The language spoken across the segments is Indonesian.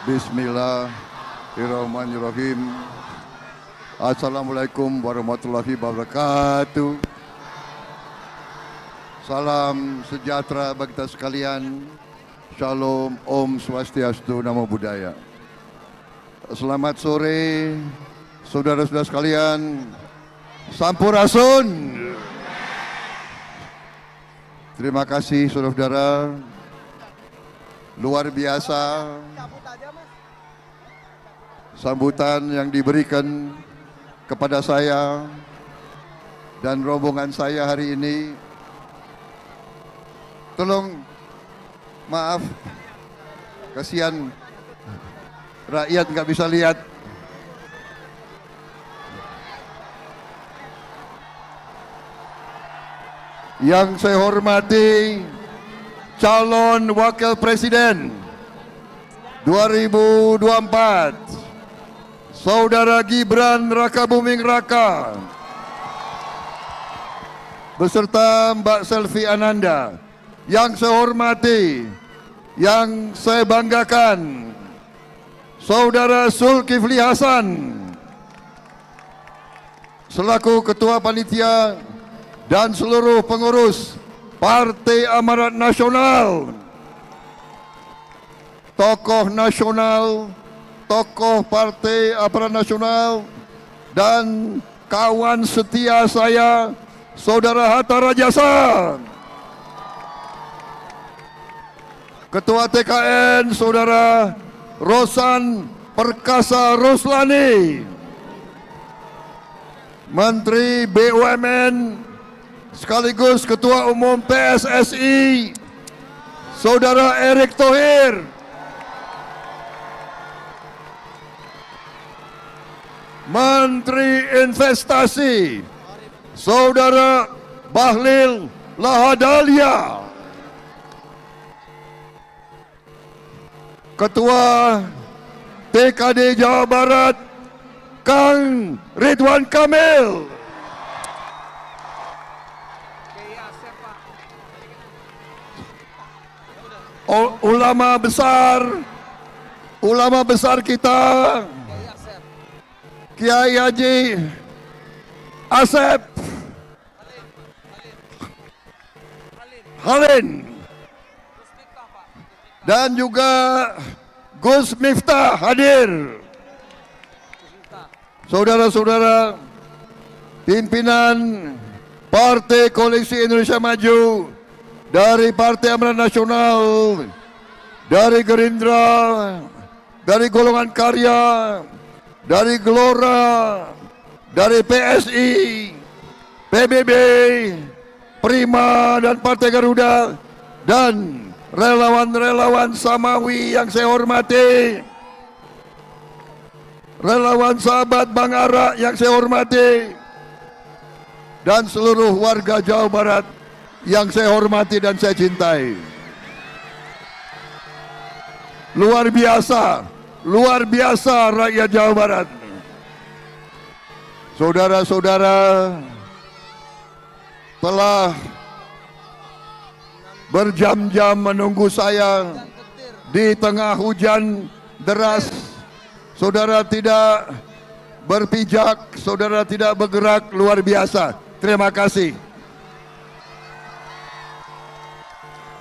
Bismillahirrahmanirrahim. Assalamualaikum warahmatullahi wabarakatuh. Salam sejahtera bagi kita sekalian. Shalom, Om Swastiastu, Namo Buddhaya. Selamat sore, saudara-saudara sekalian. Sampurasun. Terima kasih saudara-saudara. Luar biasa sambutan yang diberikan kepada saya dan rombongan saya hari ini. Tolong, maaf, kasihan rakyat nggak bisa lihat. Yang saya hormati calon wakil presiden 2024 Saudara Gibran Rakabuming Raka beserta Mbak Selvi Ananda. Yang saya hormati, yang saya banggakan, Saudara Zulkifli Hasan selaku Ketua Panitia dan seluruh pengurus Partai Amanat Nasional, tokoh nasional, tokoh Partai Amanat Nasional, dan kawan setia saya, Saudara Hatta Rajasa, Ketua TKN, Saudara Rosan Perkasa Ruslani, Menteri BUMN sekaligus Ketua Umum PSSI, Saudara Erick Thohir, Menteri Investasi, Saudara Bahlil Lahadalia, Ketua TKD Jawa Barat, Kang Ridwan Kamil, ulama besar kita, Kiai Haji Asep Halin, dan juga Gus Miftah hadir. Saudara-saudara pimpinan Partai Koalisi Indonesia Maju, dari Partai Amanat Nasional, dari Gerindra, dari Golongan Karya, dari Gelora, dari PSI, PBB, Prima, dan Partai Garuda, dan relawan-relawan Samawi yang saya hormati, relawan sahabat Bang Ara yang saya hormati, dan seluruh warga Jawa Barat yang saya hormati dan saya cintai. Luar biasa rakyat Jawa Barat. Saudara-saudara telah berjam-jam menunggu saya di tengah hujan deras. Saudara tidak berpijak, saudara tidak bergerak, luar biasa. Terima kasih.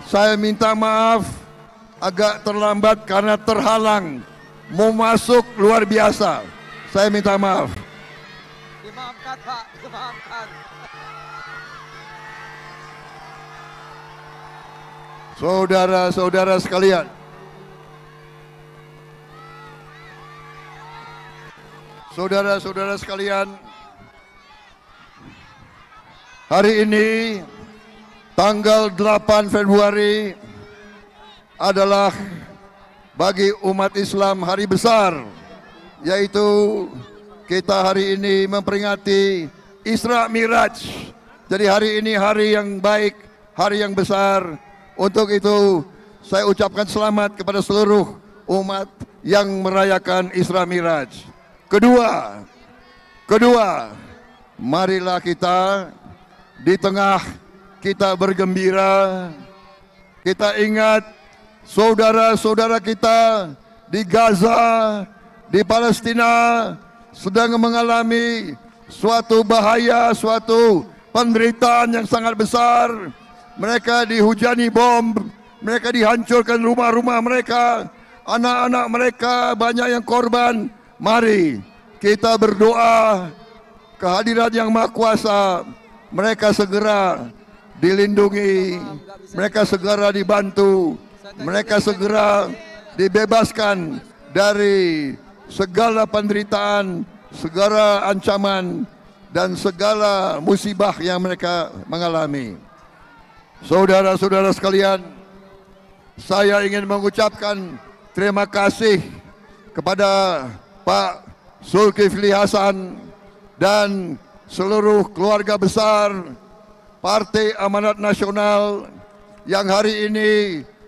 Saya minta maaf agak terlambat karena terhalang mau masuk, luar biasa. Saya minta maaf. Dimaafkan Pak, dimaafkan. Saudara-saudara sekalian, saudara-saudara sekalian, hari ini tanggal 8 Februari adalah bagi umat Islam hari besar, yaitu kita hari ini memperingati Isra Miraj. Jadi hari ini hari yang baik, hari yang besar. Untuk itu saya ucapkan selamat kepada seluruh umat yang merayakan Isra Miraj. Kedua, marilah kita di tengah kita bergembira, kita ingat saudara-saudara kita di Gaza, di Palestina sedang mengalami suatu bahaya, suatu penderitaan yang sangat besar. Mereka dihujani bom, mereka dihancurkan rumah-rumah mereka, anak-anak mereka banyak yang korban. Mari kita berdoa kehadirat yang Maha Kuasa, mereka segera dilindungi, mereka segera dibantu, mereka segera dibebaskan dari segala penderitaan, segala ancaman, dan segala musibah yang mereka mengalami. Saudara-saudara sekalian, saya ingin mengucapkan terima kasih kepada Pak Zulkifli Hasan dan seluruh keluarga besar Partai Amanat Nasional yang hari ini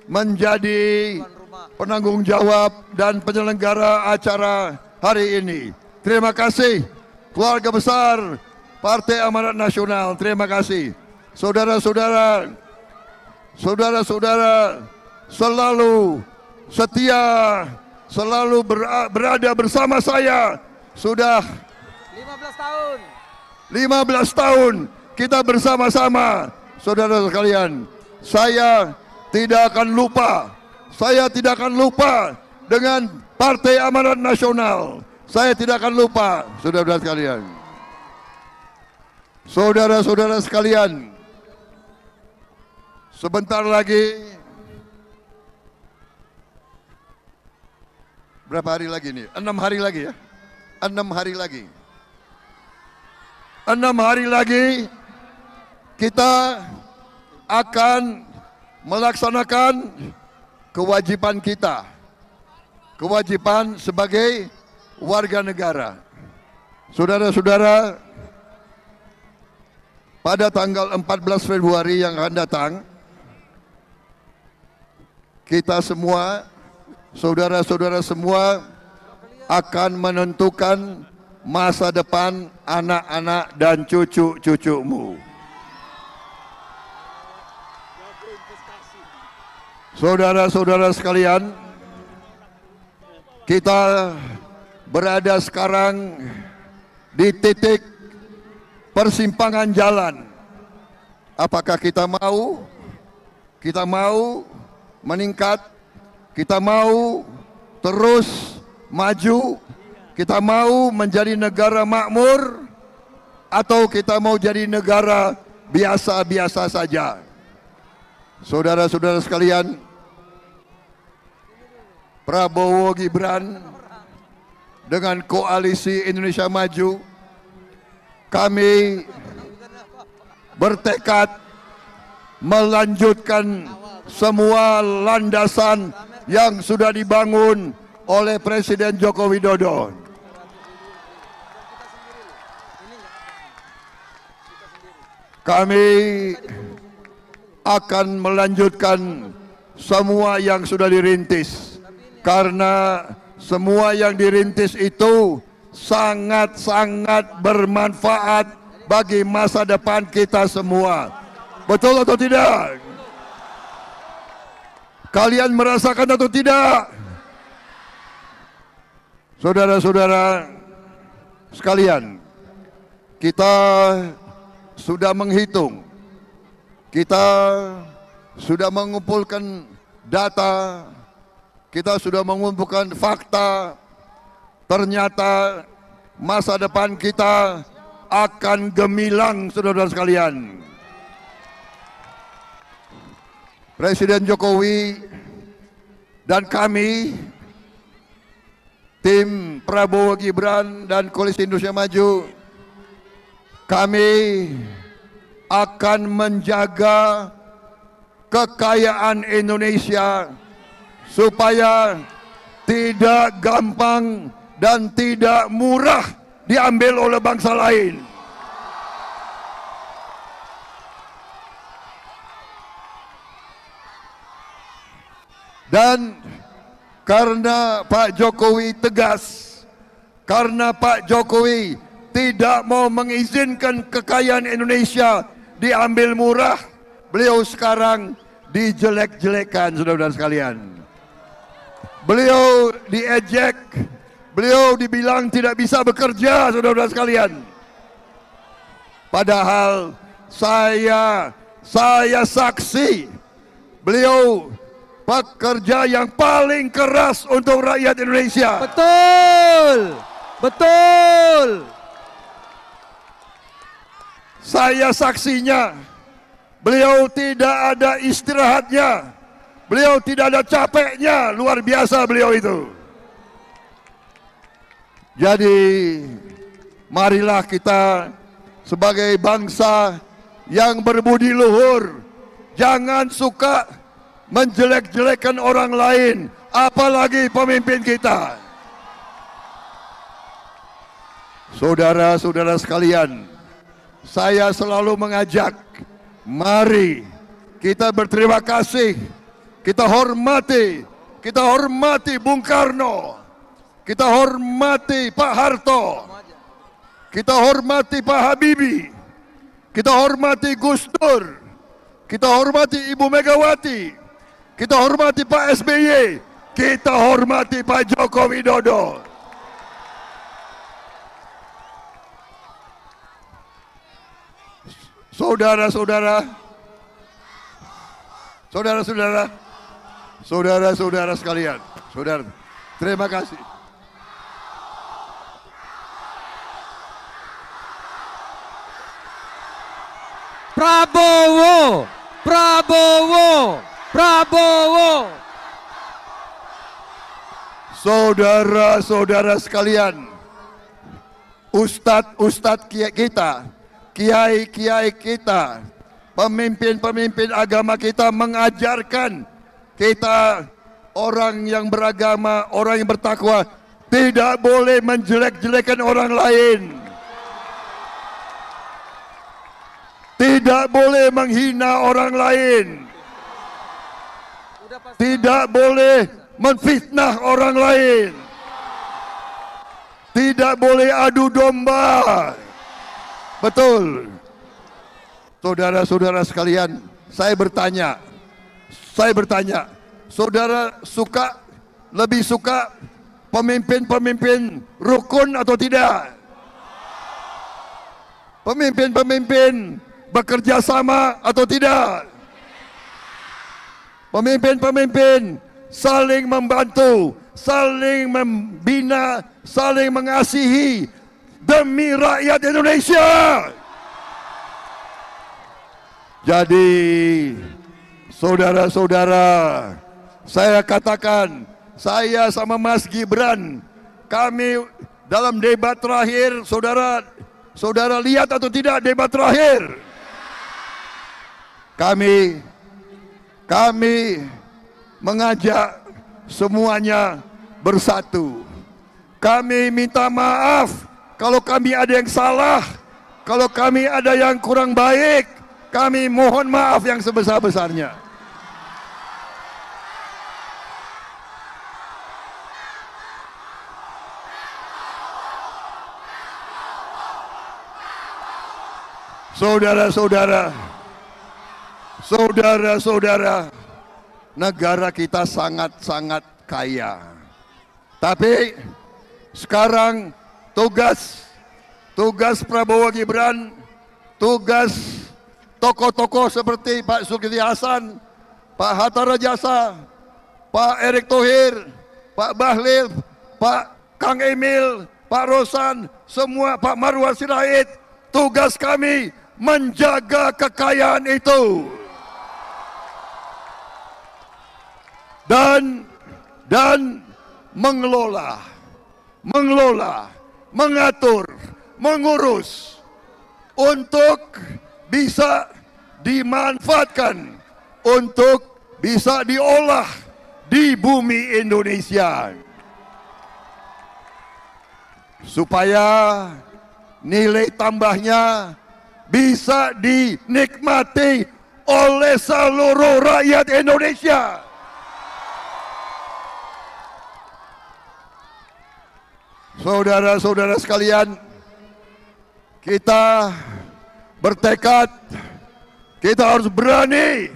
menjadi penanggung jawab dan penyelenggara acara hari ini. Terima kasih keluarga besar Partai Amanat Nasional, terima kasih. Saudara-saudara, saudara-saudara selalu setia, selalu berada bersama saya. Sudah 15 tahun. 15 tahun kita bersama-sama. Saudara sekalian, saya tidak akan lupa. Saya tidak akan lupa dengan Partai Amanat Nasional. Saya tidak akan lupa, saudara-saudara sekalian. Saudara-saudara sekalian, sebentar lagi, berapa hari lagi nih? 6 hari lagi ya? 6 hari lagi. 6 hari lagi kita akan melaksanakan kewajiban kita. Kewajiban sebagai warga negara. Saudara-saudara, pada tanggal 14 Februari yang akan datang, kita semua, saudara-saudara semua akan menentukan masa depan anak-anak dan cucu-cucumu. Saudara-saudara sekalian, kita berada sekarang di titik persimpangan jalan. Apakah kita mau? Kita mau meningkat? Kita mau terus maju? Kita mau menjadi negara makmur? Atau kita mau jadi negara biasa-biasa saja? Saudara-saudara sekalian, Prabowo Gibran dengan koalisi Indonesia Maju, kami bertekad melanjutkan semua landasan yang sudah dibangun oleh Presiden Joko Widodo. Kami akan melanjutkan semua yang sudah dirintis, karena semua yang dirintis itu sangat-sangat bermanfaat bagi masa depan kita semua. Betul atau tidak? Kalian merasakan atau tidak? Saudara-saudara sekalian, kita sudah menghitung, kita sudah mengumpulkan data, kita sudah mengumpulkan fakta. Ternyata masa depan kita akan gemilang, saudara-saudara sekalian. Presiden Jokowi dan kami, tim Prabowo Gibran dan Koalisi Indonesia Maju, kami akan menjaga kekayaan Indonesia supaya tidak gampang dan tidak murah diambil oleh bangsa lain. Dan karena Pak Jokowi tegas, karena Pak Jokowi tidak mau mengizinkan kekayaan Indonesia diambil murah, beliau sekarang dijelek-jelekan, saudara-saudara sekalian. Beliau diejek, beliau dibilang tidak bisa bekerja, saudara-saudara sekalian. Padahal saya saksi, beliau pekerja yang paling keras untuk rakyat Indonesia. Betul, betul. Saya saksinya, beliau tidak ada istirahatnya, beliau tidak ada capeknya, luar biasa beliau itu. Jadi, marilah kita sebagai bangsa yang berbudi luhur, jangan suka menjelek-jelekan orang lain, apalagi pemimpin kita. Saudara-saudara sekalian, saya selalu mengajak, mari kita berterima kasih, kita hormati Bung Karno, kita hormati Pak Harto, kita hormati Pak Habibie, kita hormati Gus Dur, kita hormati Ibu Megawati, kita hormati Pak SBY, kita hormati Pak Joko Widodo. Saudara-saudara sekalian, terima kasih. Prabowo, Prabowo, Prabowo. Saudara-saudara sekalian, ustadz-ustadz kita, kiai-kiai kita, pemimpin-pemimpin agama kita mengajarkan kita, orang yang beragama, orang yang bertakwa, tidak boleh menjelek-jelekan orang lain, tidak boleh menghina orang lain, tidak boleh menfitnah orang lain, tidak boleh adu domba. Betul. Saudara-saudara sekalian, saya bertanya, saudara lebih suka pemimpin-pemimpin rukun atau tidak? Pemimpin-pemimpin bekerja sama atau tidak? Pemimpin-pemimpin saling membantu, saling membina, saling mengasihi demi rakyat Indonesia. Jadi, saudara-saudara, saya katakan, saya sama Mas Gibran, kami dalam debat terakhir, saudara lihat atau tidak debat terakhir? Kami mengajak semuanya bersatu. Kami minta maaf kalau kami ada yang salah, kalau kami ada yang kurang baik, kami mohon maaf yang sebesar-besarnya. Saudara-saudara, negara kita sangat-sangat kaya. Tapi sekarang tugas Prabowo Gibran, tugas tokoh-tokoh seperti Pak Zulkifli Hasan, Pak Hatta Rajasa, Pak Erick Thohir, Pak Bahlil, Pak Kang Emil, Pak Rosan, semua Pak Marwar Sirait, tugas kami menjaga kekayaan itu dan mengelola, mengatur, mengurus untuk bisa dimanfaatkan, untuk bisa diolah di bumi Indonesia, supaya nilai tambahnya bisa dinikmati oleh seluruh rakyat Indonesia. Saudara-saudara sekalian, kita bertekad, kita harus berani,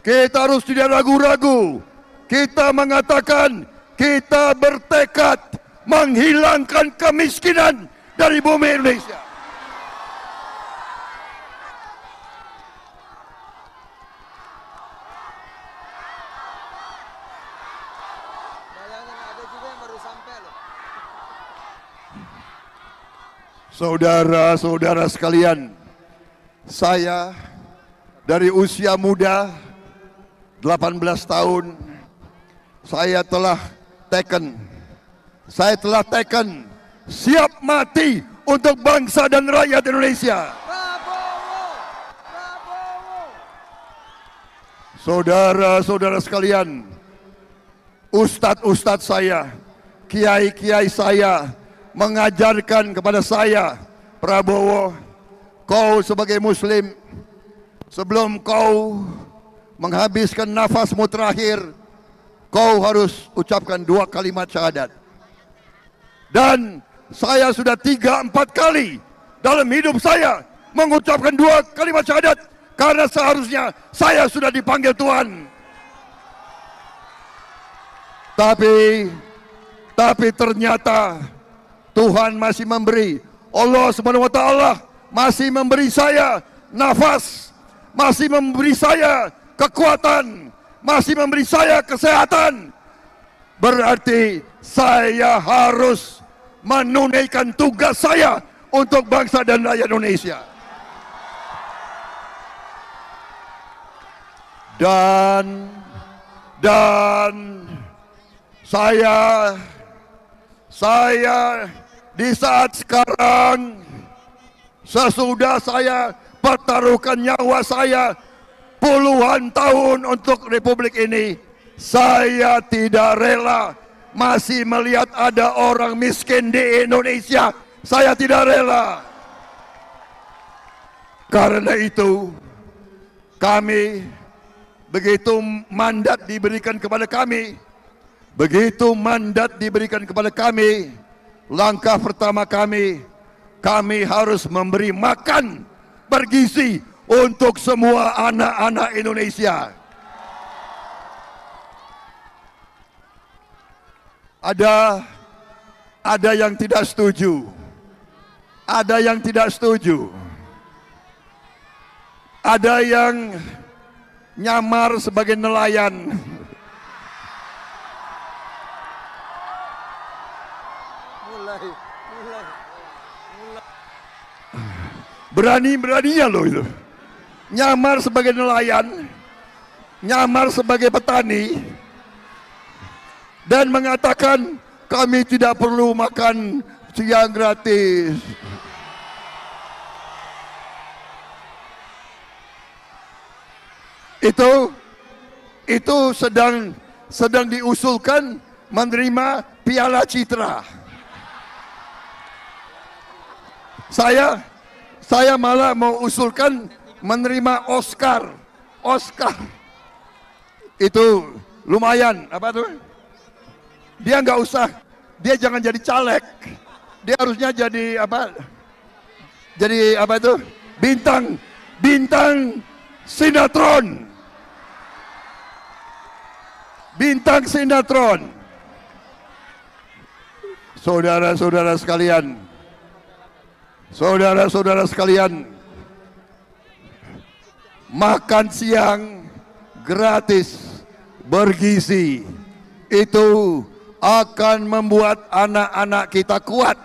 kita harus tidak ragu-ragu. Kita mengatakan kita bertekad menghilangkan kemiskinan dari bumi Indonesia. Saudara-saudara sekalian, saya dari usia muda 18 tahun saya telah taken siap mati untuk bangsa dan rakyat Indonesia. Saudara-saudara sekalian, ustadz-ustadz saya, kiai-kiai saya mengajarkan kepada saya, Prabowo, kau sebagai muslim, sebelum kau menghabiskan nafasmu terakhir, kau harus ucapkan 2 kalimat syahadat. Dan saya sudah 3-4 kali dalam hidup saya mengucapkan 2 kalimat syahadat, karena seharusnya saya sudah dipanggil Tuhan. Tapi ternyata Tuhan masih memberi, Allah Subhanahu wa Ta'ala masih memberi saya nafas, masih memberi saya kekuatan, masih memberi saya kesehatan. Berarti saya harus menunaikan tugas saya untuk bangsa dan rakyat Indonesia. Dan saya di saat sekarang, sesudah saya pertaruhkan nyawa saya puluhan tahun untuk Republik ini, saya tidak rela masih melihat ada orang miskin di Indonesia. Saya tidak rela. Karena itu, kami, begitu mandat diberikan kepada kami, langkah pertama kami harus memberi makan bergizi untuk semua anak-anak Indonesia. Ada yang tidak setuju, ada yang nyamar sebagai nelayan. Berani-beraninya loh itu, nyamar sebagai nelayan, nyamar sebagai petani, dan mengatakan kami tidak perlu makan siang gratis. Itu sedang diusulkan menerima Piala Citra. Saya malah mau usulkan menerima Oscar. Itu lumayan, apa tuh? Dia nggak usah, dia jangan jadi caleg. Dia harusnya jadi apa? Jadi apa itu? Bintang sinetron. Bintang sinetron. Saudara-saudara sekalian, makan siang gratis bergizi itu akan membuat anak-anak kita kuat.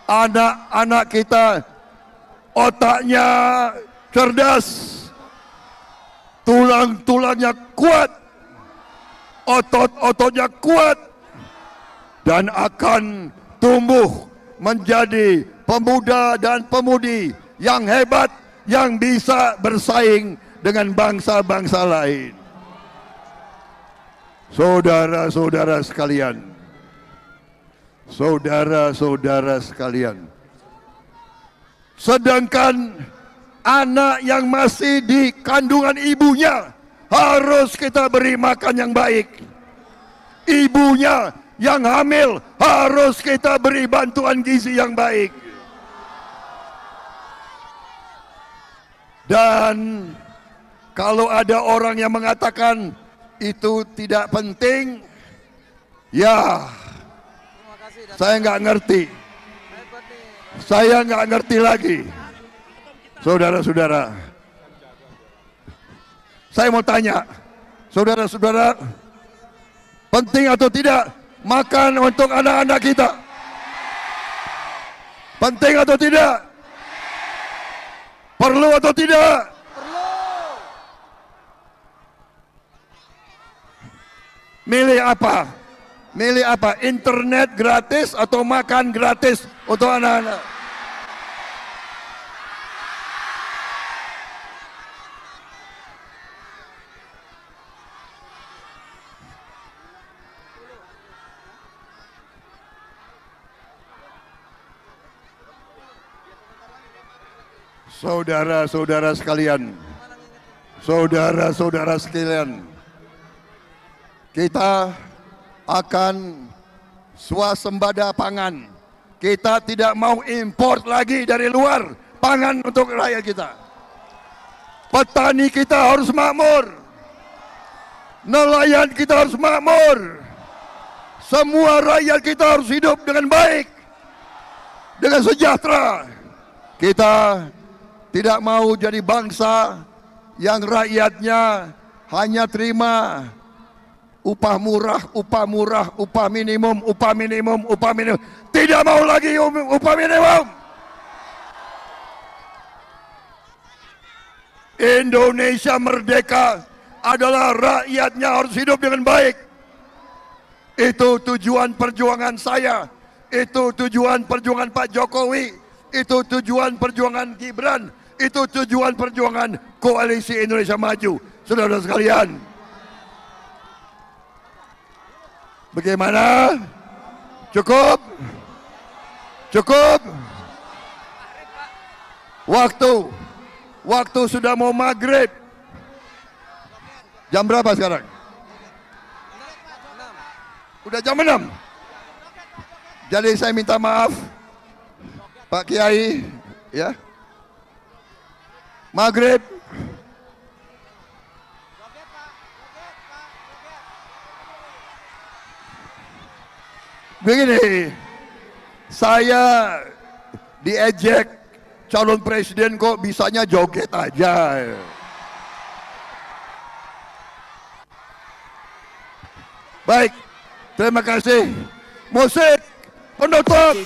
Anak-anak kita otaknya cerdas, tulang-tulangnya kuat, otot-ototnya kuat, dan akan tumbuh menjadi pemuda dan pemudi yang hebat, yang bisa bersaing dengan bangsa-bangsa lain. Saudara-saudara sekalian, sedangkan anak yang masih di kandungan ibunya harus kita beri makan yang baik. Ibunya yang hamil harus kita beri bantuan gizi yang baik. Dan kalau ada orang yang mengatakan itu tidak penting, Ya, saya nggak ngerti. Saya nggak ngerti lagi. Saudara-saudara, saya mau tanya, saudara-saudara, penting atau tidak makan untuk anak-anak kita? Penting atau tidak? Perlu atau tidak? Milih apa? Milih apa? Internet gratis atau makan gratis untuk anak-anak? Saudara-saudara sekalian, saudara-saudara sekalian, kita akan swasembada pangan. Kita tidak mau import lagi dari luar pangan untuk rakyat kita. Petani kita harus makmur, nelayan kita harus makmur, semua rakyat kita harus hidup dengan baik, dengan sejahtera. Kita tidak mau jadi bangsa yang rakyatnya hanya terima upah murah, upah murah, upah minimum, upah minimum, upah minimum. Tidak mau lagi upah minimum. Indonesia merdeka adalah rakyatnya harus hidup dengan baik. Itu tujuan perjuangan saya. Itu tujuan perjuangan Pak Jokowi. Itu tujuan perjuangan Gibran. Itu tujuan perjuangan Koalisi Indonesia Maju. Saudara-saudara sekalian, bagaimana? Cukup? Cukup? Waktu sudah mau maghrib. Jam berapa sekarang? Udah jam 6. Jadi saya minta maaf Pak Kiai, ya. Maghrib. Begini, saya diejek calon presiden kok bisanya joget aja. Baik, terima kasih. Musik penutup.